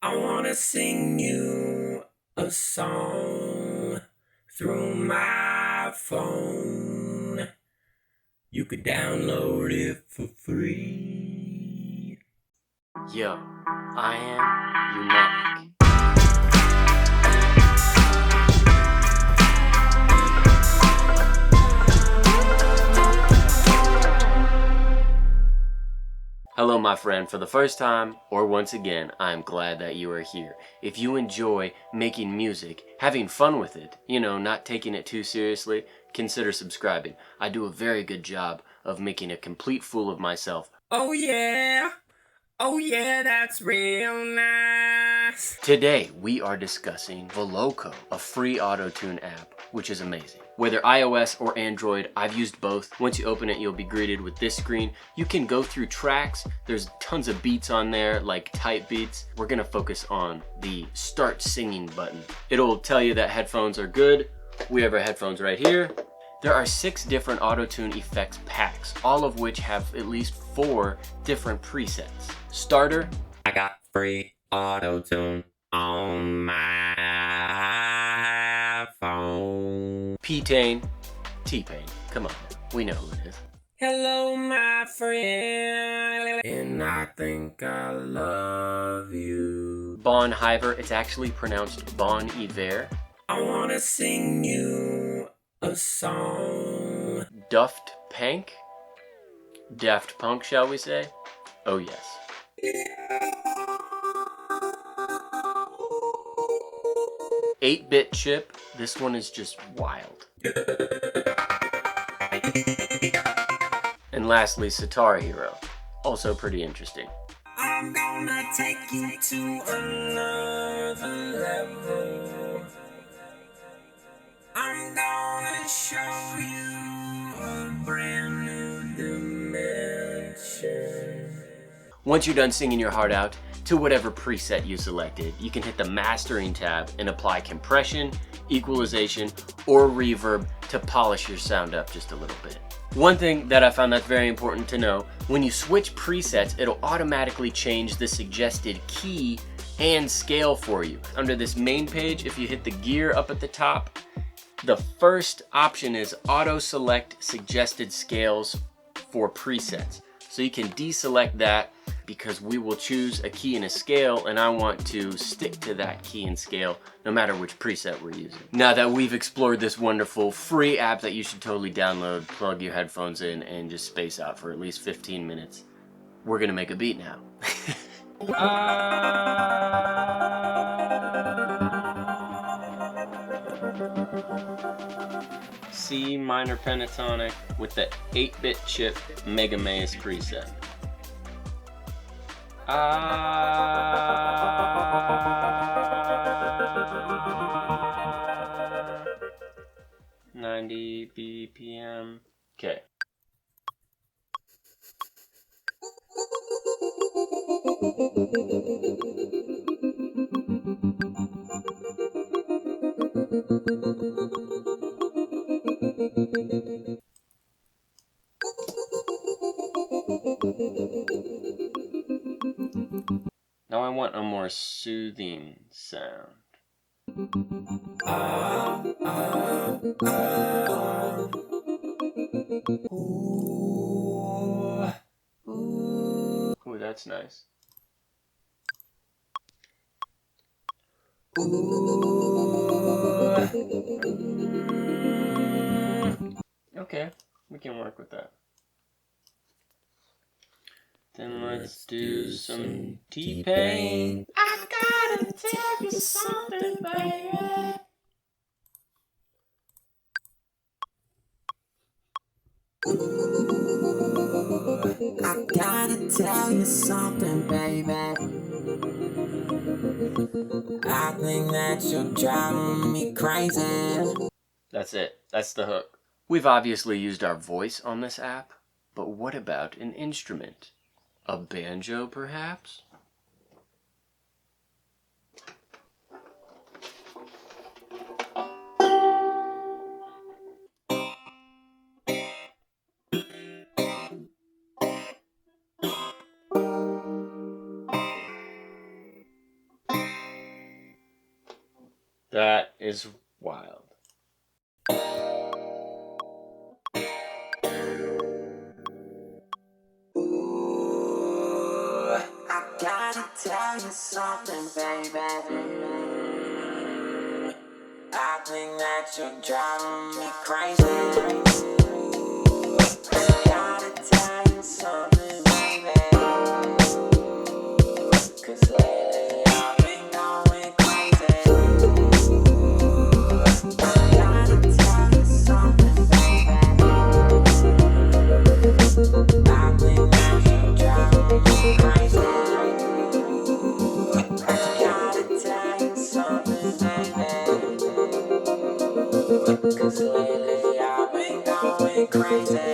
I wanna sing you a song through my phone. You could download it for free. Yo, I am Unique. Hello, my friend. For the first time, or once again, I am glad that you are here. If you enjoy making music, having fun with it, not taking it too seriously, consider subscribing. I do a very good job of making a complete fool of myself. Oh yeah, that's real nice. Today, we are discussing Voloco, a free Autotune app, which is amazing. Whether iOS or Android, I've used both. Once you open it, you'll be greeted with this screen. You can go through tracks. There's tons of beats on there, like type beats. We're gonna focus on the start singing button. It'll tell you that headphones are good. We have our headphones right here. There are 6 different Autotune effects packs, all of which have at least 4 different presets. Starter. I got free Autotune on my phone. P-Tane. T-Pain. Come on, we know who it is. Hello, my friend, and I think I love you. Bon Iver. It's actually pronounced Bon Iver. I wanna sing you a song. Daft Punk? Daft Punk, shall we say? Oh yes. 8-bit chip. This one is just wild. And lastly, Sitar Hero. Also pretty interesting. I'm gonna take you to another level. I'm gonna show you a brand new dimension. Once you're done singing your heart out to whatever preset you selected, you can hit the mastering tab and apply compression, equalization, or reverb to polish your sound up just a little bit. One thing that I found that's very important to know, when you switch presets, it'll automatically change the suggested key and scale for you. Under this main page, if you hit the gear up at the top, the first option is auto select suggested scales for presets. So you can deselect that because we will choose a key and a scale, and I want to stick to that key and scale no matter which preset we're using. Now that we've explored this wonderful free app that you should totally download, plug your headphones in, and just space out for at least 15 minutes, we're gonna make a beat now. C minor pentatonic with the 8-bit chip Mega Maze preset. 90 BPM. Okay. Now I want a more soothing sound. Ooh, that's nice. Okay, we can work with that. Then let's do some T-Pain. I gotta tell you something, baby. I gotta tell you something, baby. I think that you're driving me crazy. That's it. That's the hook. We've obviously used our voice on this app, but what about an instrument? A banjo, perhaps? That is wild. Ooh, I gotta tell you something, baby. I think that you're driving me crazy. I gotta tell you something, baby. 'Cause lately I've been going crazy. I gotta tell you something, baby. I think that you're driving me crazy. I gotta tell you something, baby. 'Cause lately I've been going crazy.